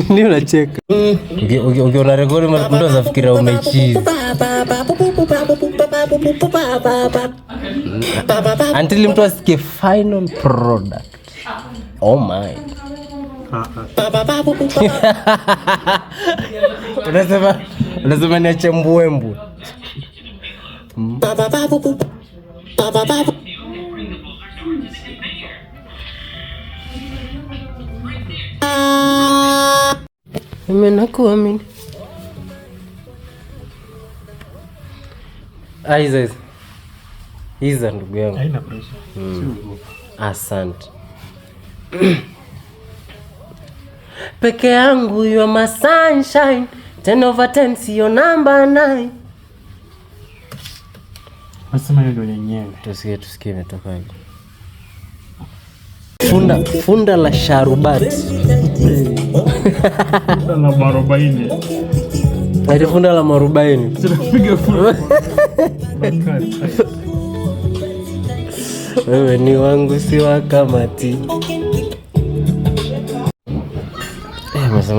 Nini unacheka? Ukiona rekodi mtu anafikiria umechizi. Until mtu asikie final product. Oh my. Unasema niache mbwembwe. Nakuamini. Hiza ndugu yangu. Haina pressure. Asante. Peke yangu you are my sunshine. 10/10 sio number 9. Nasema hiyo ndio yenyewe. Tusikie imetoka hivi. Funda la sharubati. Na marubaini. Hadi funda la marubaini. Tunapiga funda. Wewe ni wangu si wa kamati.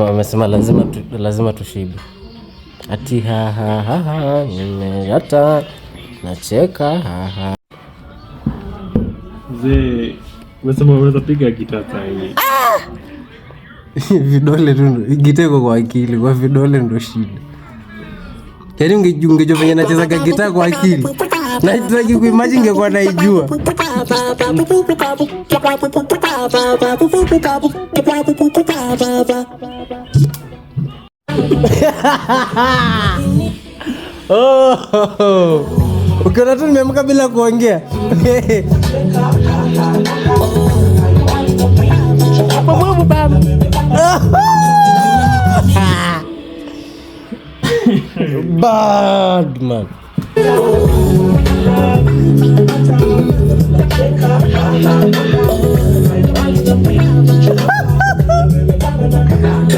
Amesema lazima tushibe. Ati ha nimeyata nacheka ha. Mzee, unaweza piga gitaa sahihi. Vidole tu giteko kwa akili, kwa vidole ndo shida. Yaani ungejua venye nacheza gitaa kwa akili. Na tutaki kuimagine ingekuwa naijua. Oh, ukiona tu nimeamka bila kuongea. Bad man.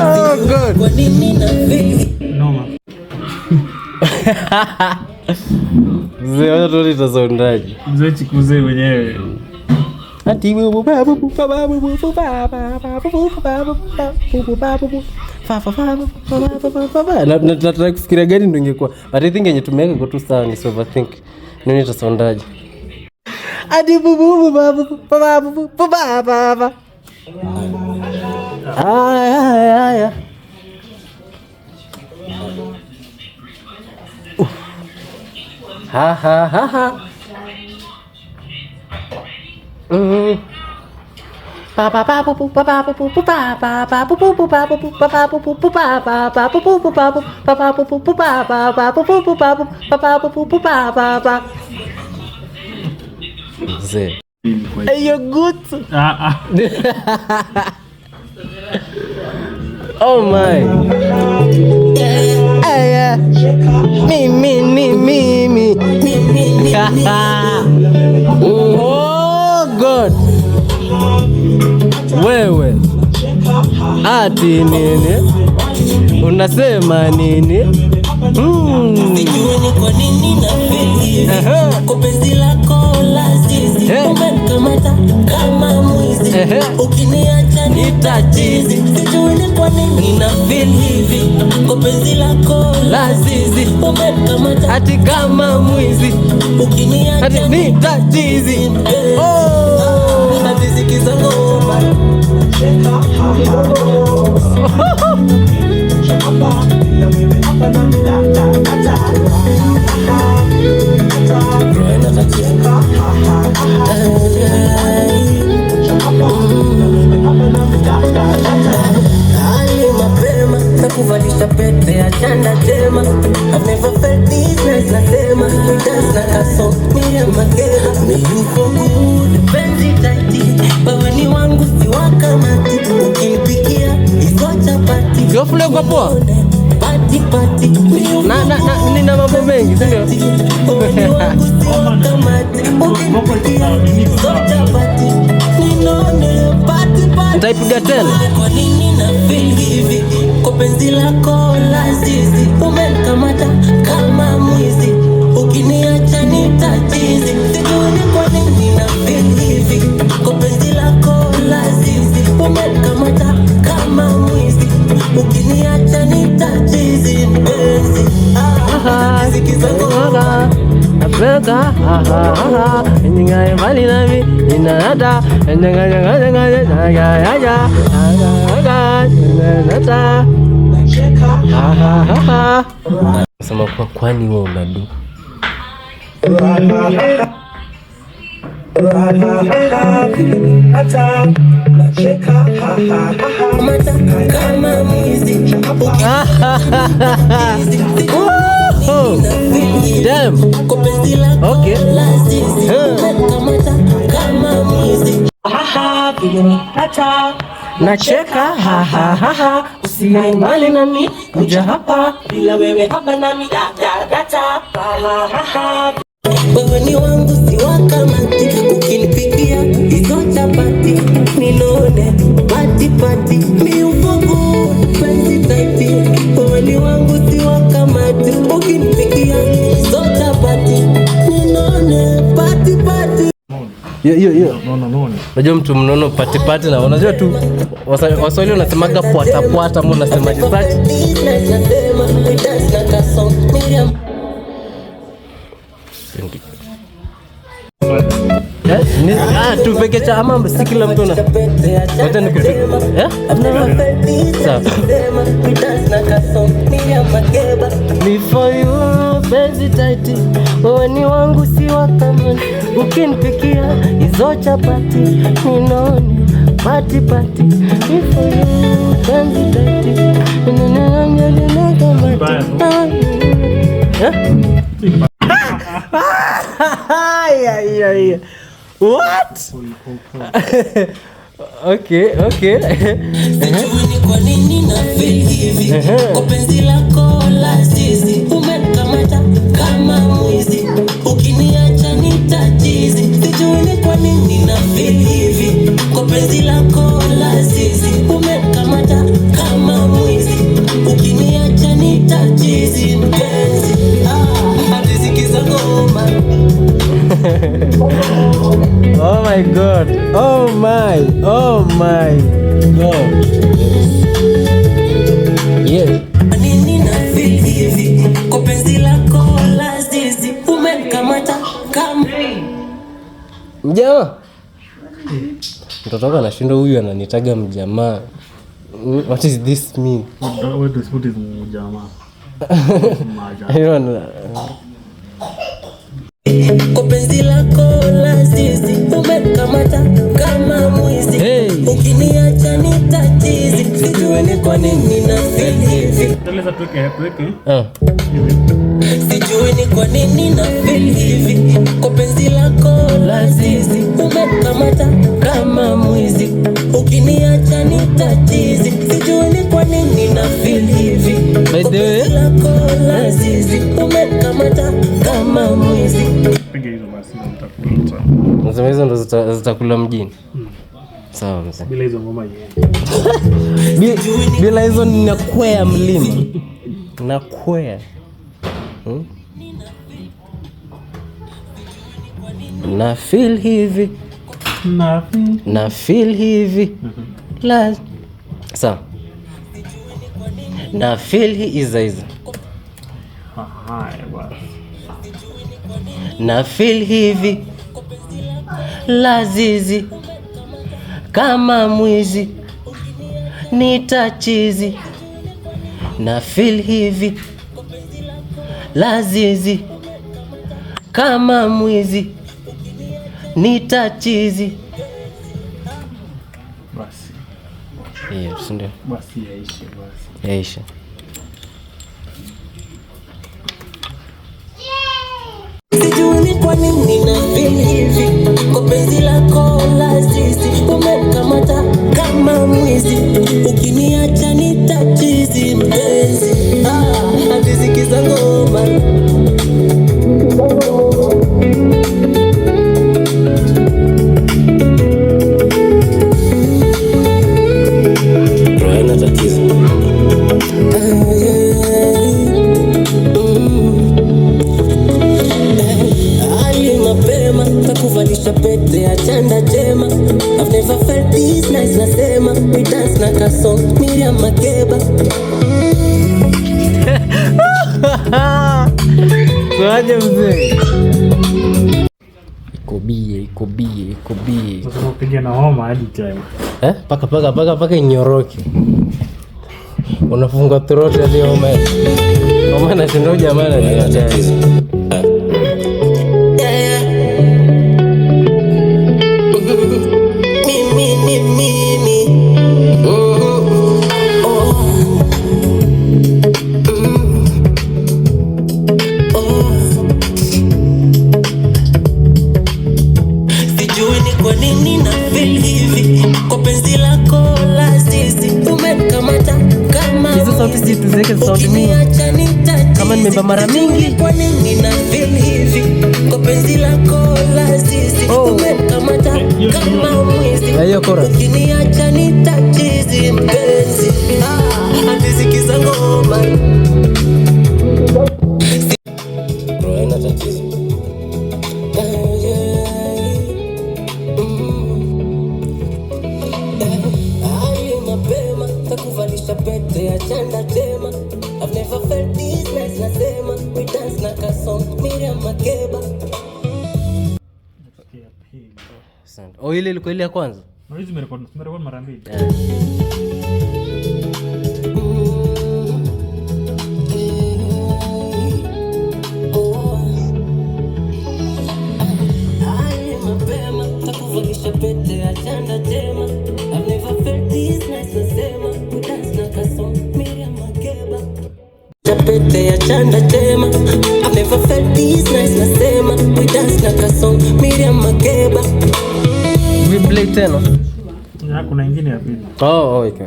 Oh god. Noma. Mzee wacha tu nitasoundaje. Mzee chikuze mwenyewe. Ati nataka kufikiria gani ndio ingekuwa. But I think yenye tumeweka kwa tu sawa ni overthink. Nini itasoundaje? Ati aya. Ha. Mzee. You're good. Oh my. Aya. Mimi. Oh God. Wewe. Ati nini? Unasema nini? Sijui ni kwa nini na feel kwa penzi lako lazizi. Umenikamata kama mwizi. Ukiniacha nitachizi. Sijui ni kwa nini na feel hivi kwa penzi lako lazizi. Umenikamata hati kama mwizi. Ukiniacha nitachizi. Oh, nabisikiza ngoma. Kuvalisha pete ya chanda tema. I've never felt this nice na tema. We dance na kaso Miriam Makeba. Me you for good penzi tighty. Bawe ni wangu si wakamati. Ukinipikia hizo chapati. Gofule kwa poa. Pati nina mambo mengi sio? Bawe ni wangu si wakamati. Ukinipikia hizo chapati. Ninone pati. Nitaipiga tena. Kwa nini na feel hivi? Kwa penzi lako lazizi. Umenikamata kama mwizi. Ukiniacha nitachizi. Sijui ni kwa nini Ningae mbali nami ninanata sema kwa kwani wewe unadu damn. Okay. Nacheka ha ha ha ha, usiwe mbali nami, kuja hapa bila wewe hapa nami data. Wewe ni wangu si wakamati, ukinipigia hizo chapati ninone pati miufungu penzi taiti. Wewe ni wangu si wakamati, ukinipigia hizo chapati ninone pati. Yo. No. Unajua mtu mnono pati na unajua tu Waswahili wanasemaga pwata ama unasemaje pati. Tupekecha ama si kila mtu na wacha nikupike. Before you penzi tight, wewe ni wangu si wakamani, ukinipikia hizo chapati ninone pati. Before you penzi tight, yeah. What? Okay. Sijui kwa nini na feel hivi. Kwa penzi lako la zizi, umenikamata kama mwizi, ukiniacha nitachizi. Sijui kwa nini na feel hivi. Kwa penzi lako la zizi, umenikamata kama mwizi, ukiniacha nitachizi. Mpenzi, hadi zikiza ngoma. Oh my God. Yeah. Nini na feel hivi. Kwa penzi lako la zizi, umenikamata kama mjamaa. Mtoto wako anashinda huyu ananitaga mjamaa. What is this mean? What is mjamaa? Kwa penzi lako la zizi, umenikamata kama mwizi, ukiniacha nitachizi. Sijui ni kwa nini na feel hivi. Sijui ni kwa nini na feel hivi. Kwa penzi lako la zizi, umenikamata kama mwizi, ukiniacha nitachizi. Sijui ni kwa nini na feel hivi. Kwa penzi lako la zizi, umenikamata kama mwizi. Nasema hizo ndo zitakula mjini. Sawa mzee. Bila hizo ngoma yeye. Bila hizo ninakwea mlima. Nakwea. Na feel hivi. Na feel hivi. La. Sawa. Na feel hii iza. Na feel hivi lazizi kama mwizi nitachizi. Na feel hivi lazizi kama mwizi nitachizi. Basi. Ndio. Basi yaisha. Sijui kwa nini na feel hivi. Kwa penzi lako la zizi, umenikamata kama mwizi, ukiniacha nitachizi. Mpenzi, hadi zikiza ngoma. Roena tatizo. Takuvalisha pete ya chanda chema. I've never felt this nice. Nasema we dance na kasong Miriam Makeba. Kwaje mzee? iko bie. Sasa upiga na homa hadi time. Paka inyoroke. Unafunga throat hadi homa. Homa na shindo jamani ni hatari. Kama nimemba mara mingi kwa nini na feel hivi kwa penzi lako la sisi umekamata kama mwizi hiyo kora ukiniacha nitachizi mpenzi atisikiza ngoma roena tatizo mapema takuvalisha pete ya chanda tema. I've never felt this nice nasema we dance na kasong Miriam Makeba. Asante. Ile ilikuwa ile ya kwanza? Hizi merekodi mara mbili. Mapema takuvalisha pete ya chanda tema. I've never felt this nice nasema we dance na kasong Miriam Makeba. Pete ya chanda tema. I've never felt this nice nasema we dance like a song Miriam Makeba. We play tena. Ya kuna nyingine ya pili. Okay.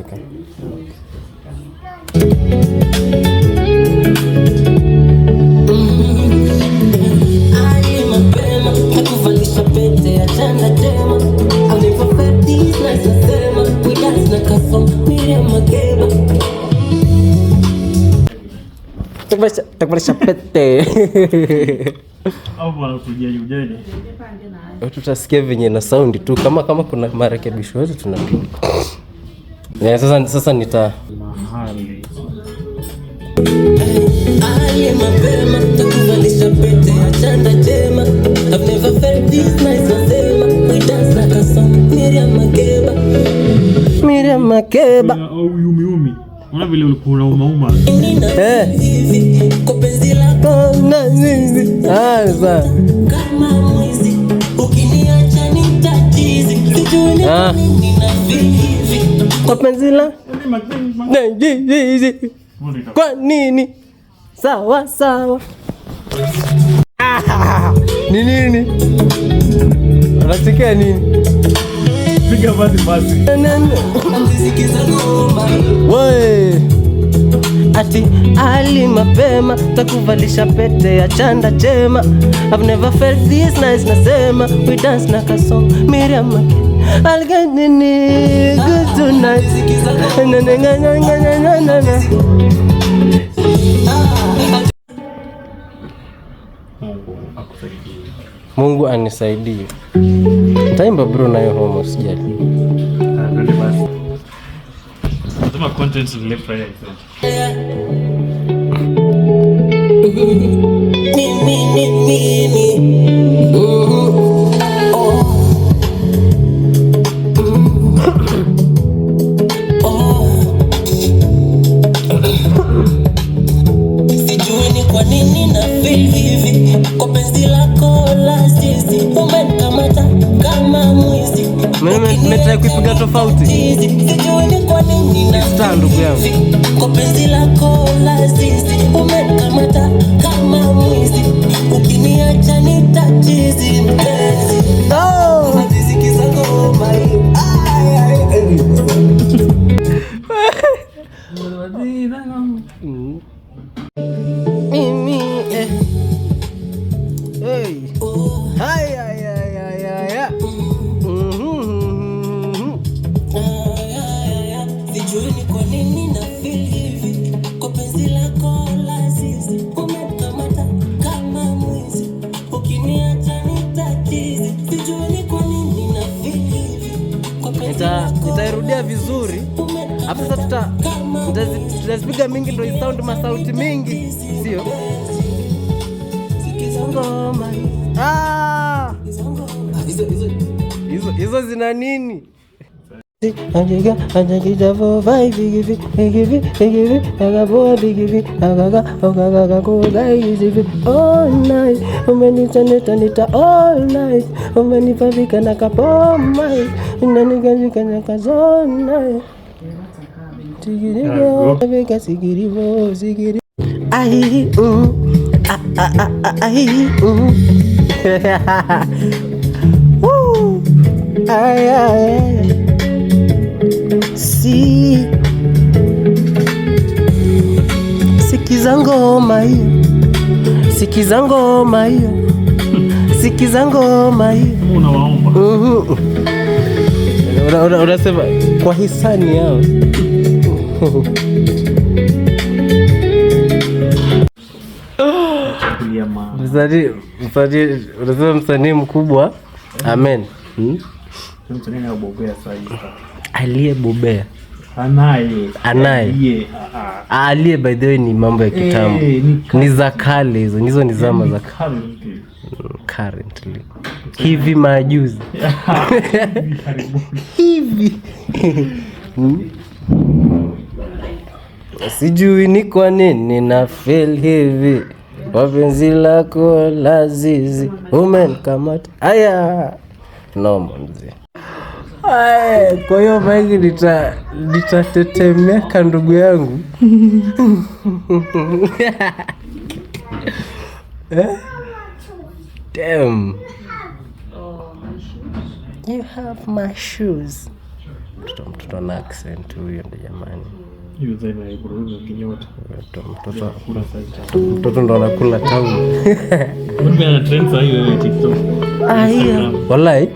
Mapema takuvalisha pete ya chanda tema. I've never felt this nice nasema we dance like a song Miriam Makeba. Takubalisha pete. Au bwana ujaje. Tutasikia venye na sound tu kama kuna marekebisho yote tunapiga. Sasa nita mahali. Mapema takuvalisha pete ya chanda tema. I've never felt this nice nasema we dance like a song Miriam Makeba. Au yumi. Una vile ulikuwa unauma. Kwa penzi lako na zizi. Sasa kama mwizi ukiniacha nitachizi sijui nina hivi kwa penzi la na zizi. Kwa nini? Sawa. Ni nini? Unasikia nini? Piga basi. Woi. Ati ali mapema takuvalisha pete ya chanda chema. I've never felt this nice nasema we dance na kasong Miriam Makeba. Alganini good tonight. Mungu anisaidie. Taimba bro na yo homo sijali. Ndio basi. Tuma content zile Friday. Sijui ni kwa nini na feel hivi kwa penzi lako la sisi umekamata kama mwizi. Nimetaka kuipiga tofauti. Sijui ni kwa nini na ndugu yangu kwa penzi lako la sisi umekamata kama mwizi. Ukiniacha nitachizi mpenzi. Atisikiza ngoma hii. Mimi hey. Hai. Sijui ni kwa nini na feel hivi kwa penzi lako la sisi umekamata kama mwizi. Ukiniacha nitachizi. Sijui ni kwa nini na feel hivi kwa penzi lako. Nitairudia vizuri. Hapo sasa tutazipiga mingi ndio sound masauti mingi, sio? Ngoma. Hizo zina nini? Sikiza ngoma hiyo, sikiza ngoma hiyo, sikiza ngoma hiyo. Unawaomba. Unasema kwa hisani yao. Msanii mkubwa. Amen. Msanii anabobea sasa. Aliyebobea. Anaye. Aliye by the way ni mambo ya kitambo. Ni za kale hizo ni zama za currently. Hivi majuzi. Hivi. Sijui ni kwa nini na feel hivi. Wapenzi lako lazizi umenikamata. Aya. Noma mzee. Kwa hiyo maiki nitatetemeka ndugu yangu. Damn. You have my shoes. Mtoto na accent huyo ndo jamani. Hiyo zaina ya kuruhusu kinyota. Mtoto ndo anakula tamu. Mbona na trend sasa hiyo ya TikTok? Hiyo. Wallahi.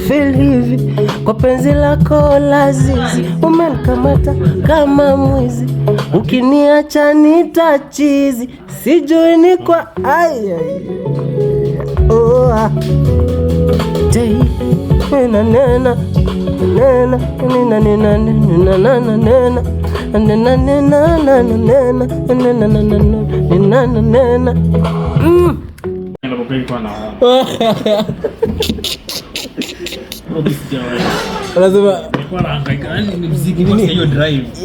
Feel hivi kwa penzi lako lazizi umenikamata kama mwizi, ukiniacha nitachizi, sijui ni kwa nena nena nena nena nena nena nena nena nena. Lazima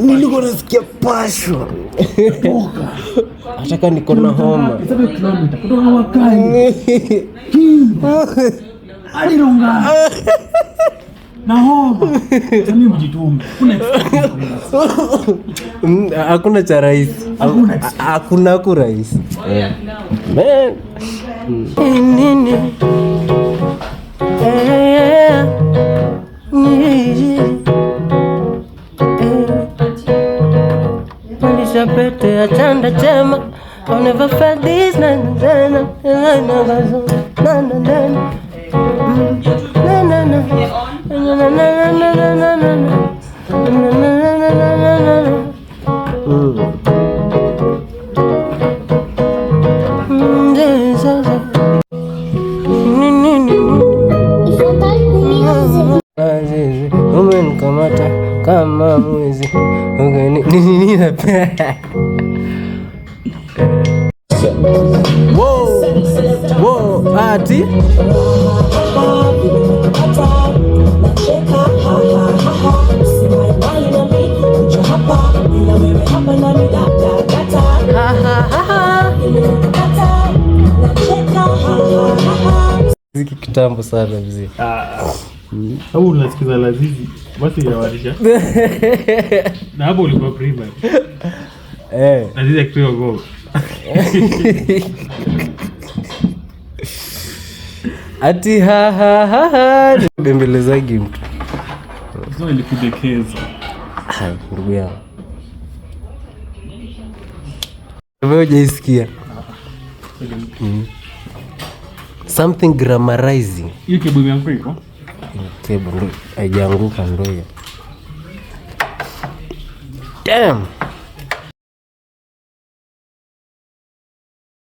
nilikuwa nasikia passion. Nataka niko na homa. Na homa. Mimi mjitumbe. Hakuna cha rahisi. Hakuna ku rahisi. Man. Nini? Malisha pete ya chanda chema. I never felt this na umenikamata kama mwizi. Wow, ati ziki kitambo sana mzee. Au unasikiza lazizi basi yawarisha. Na hapo ulikuwa primary. Lazizi akipiga go. Ati bembelezagi mtu. Sio ilikudekeza. Ndugu yangu. Wewe hujaisikia? Something grammarizing. Hiyo kebo yangu iko? Kebo ndo haijaanguka ndo hiyo. Damn.